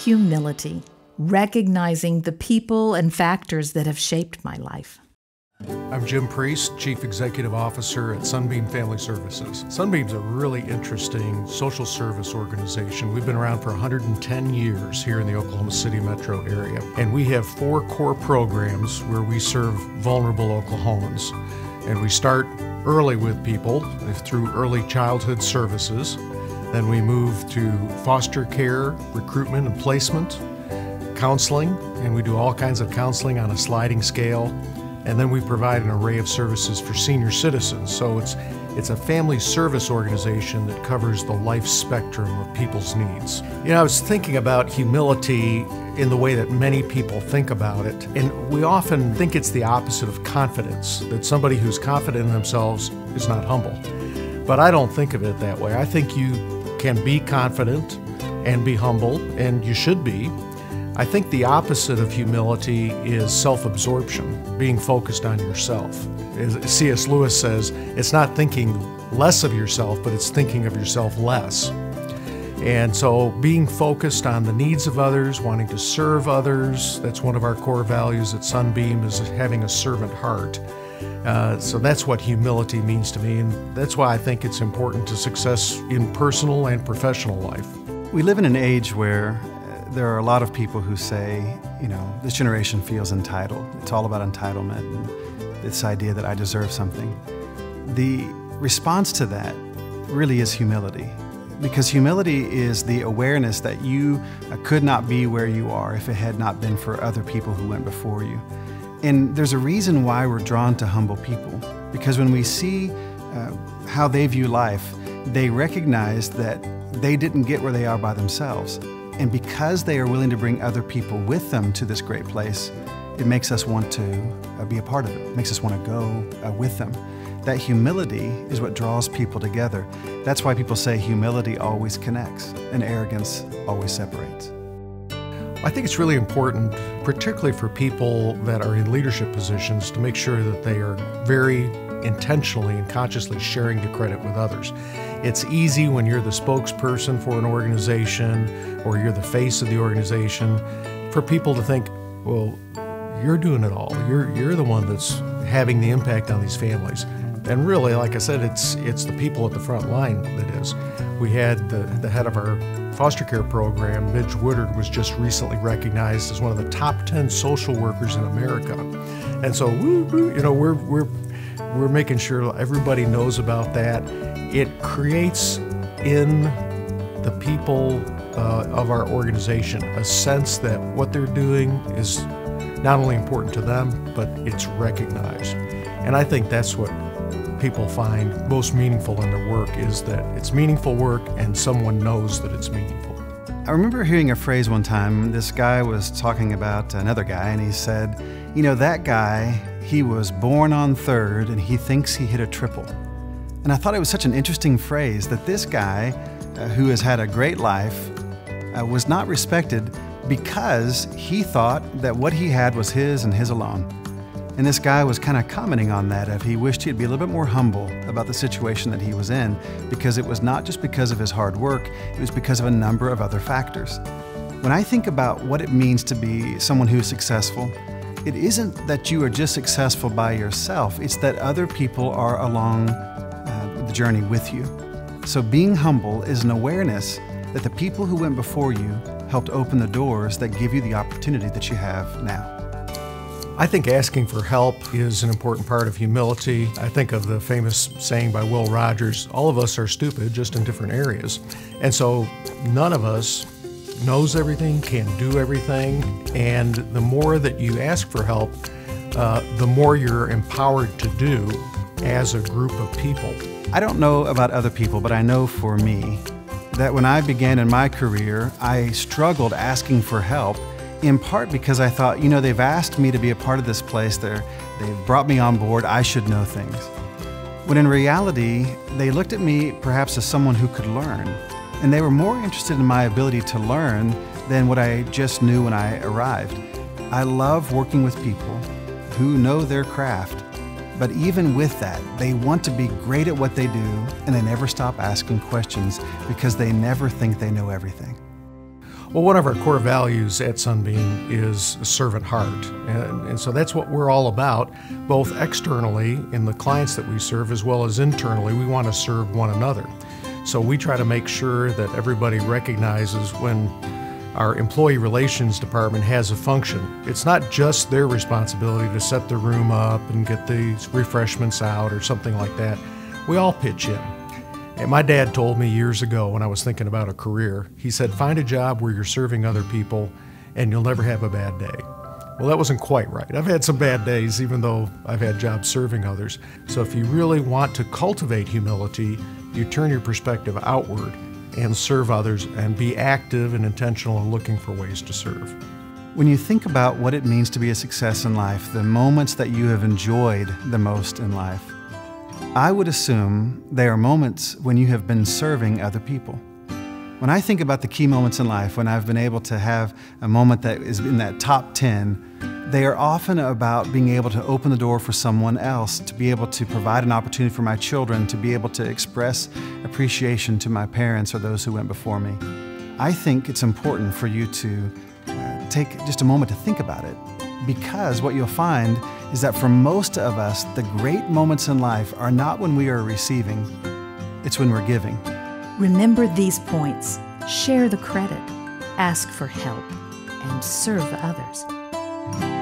Humility, recognizing the people and factors that have shaped my life. I'm Jim Priest, Chief Executive Officer at Sunbeam Family Services. Sunbeam's a really interesting social service organization. We've been around for 110 years here in the Oklahoma City metro area. And we have 4 core programs where we serve vulnerable Oklahomans. And we start early with people through early childhood services. Then we move to foster care, recruitment and placement, counseling, and we do all kinds of counseling on a sliding scale. And then we provide an array of services for senior citizens. So it's a family service organization that covers the life spectrum of people's needs. You know, I was thinking about humility in the way that many people think about it. And we often think it's the opposite of confidence, that somebody who's confident in themselves is not humble. But I don't think of it that way. I think you can be confident and be humble, and you should be. I think the opposite of humility is self-absorption, being focused on yourself. As C.S. Lewis says, it's not thinking less of yourself, but it's thinking of yourself less. And so being focused on the needs of others, wanting to serve others, that's one of our core values at Sunbeam, is having a servant heart. So that's what humility means to me, and that's why I think it's important to success in personal and professional life. We live in an age where there are a lot of people who say, you know, this generation feels entitled. It's all about entitlement and this idea that I deserve something. The response to that really is humility, because humility is the awareness that you could not be where you are if it had not been for other people who went before you. And there's a reason why we're drawn to humble people, because when we see how they view life, they recognize that they didn't get where they are by themselves. And because they are willing to bring other people with them to this great place, it makes us want to be a part of it. It makes us want to go with them. That humility is what draws people together. That's why people say humility always connects and arrogance always separates. I think it's really important, particularly for people that are in leadership positions, to make sure that they are very intentionally and consciously sharing the credit with others. It's easy when you're the spokesperson for an organization or you're the face of the organization for people to think, well, you're doing it all. You're the one that's having the impact on these families. And really, like I said, it's the people at the front line that is. We had the head of our foster care program, Midge Woodard, was just recently recognized as one of the top 10 social workers in America. And so, you know, we're making sure everybody knows about that. It creates in the people of our organization a sense that what they're doing is not only important to them, but it's recognized. And I think that's what people find most meaningful in their work, is that it's meaningful work and someone knows that it's meaningful. I remember hearing a phrase one time. This guy was talking about another guy, and he said, you know, that guy, he was born on third and he thinks he hit a triple. And I thought it was such an interesting phrase, that this guy who has had a great life was not respected because he thought that what he had was his and his alone. And this guy was kind of commenting on that, if he wished he'd be a little bit more humble about the situation that he was in, because it was not just because of his hard work, it was because of a number of other factors. When I think about what it means to be someone who's successful, it isn't that you are just successful by yourself, it's that other people are along the journey with you. So being humble is an awareness that the people who went before you helped open the doors that give you the opportunity that you have now. I think asking for help is an important part of humility. I think of the famous saying by Will Rogers, all of us are stupid, just in different areas. And so none of us knows everything, can do everything, and the more that you ask for help, the more you're empowered to do as a group of people. I don't know about other people, but I know for me that when I began in my career, I struggled asking for help, in part because I thought, you know, they've asked me to be a part of this place, they've brought me on board, I should know things. When in reality, they looked at me perhaps as someone who could learn, and they were more interested in my ability to learn than what I just knew when I arrived. I love working with people who know their craft, but even with that, they want to be great at what they do, and they never stop asking questions because they never think they know everything. Well, one of our core values at Sunbeam is a servant heart. And so that's what we're all about, both externally in the clients that we serve, as well as internally. We want to serve one another. So we try to make sure that everybody recognizes when our employee relations department has a function, it's not just their responsibility to set the room up and get the refreshments out or something like that. We all pitch in. And my dad told me years ago when I was thinking about a career, he said, find a job where you're serving other people and you'll never have a bad day. Well, that wasn't quite right. I've had some bad days, even though I've had jobs serving others. So if you really want to cultivate humility, you turn your perspective outward and serve others and be active and intentional in looking for ways to serve. When you think about what it means to be a success in life, the moments that you have enjoyed the most in life, I would assume they are moments when you have been serving other people. When I think about the key moments in life, when I've been able to have a moment that is in that top 10, they are often about being able to open the door for someone else, to be able to provide an opportunity for my children, to be able to express appreciation to my parents or those who went before me. I think it's important for you to take just a moment to think about it, because what you'll find is that for most of us, the great moments in life are not when we are receiving, it's when we're giving. Remember these points. Share the credit, ask for help, and serve others.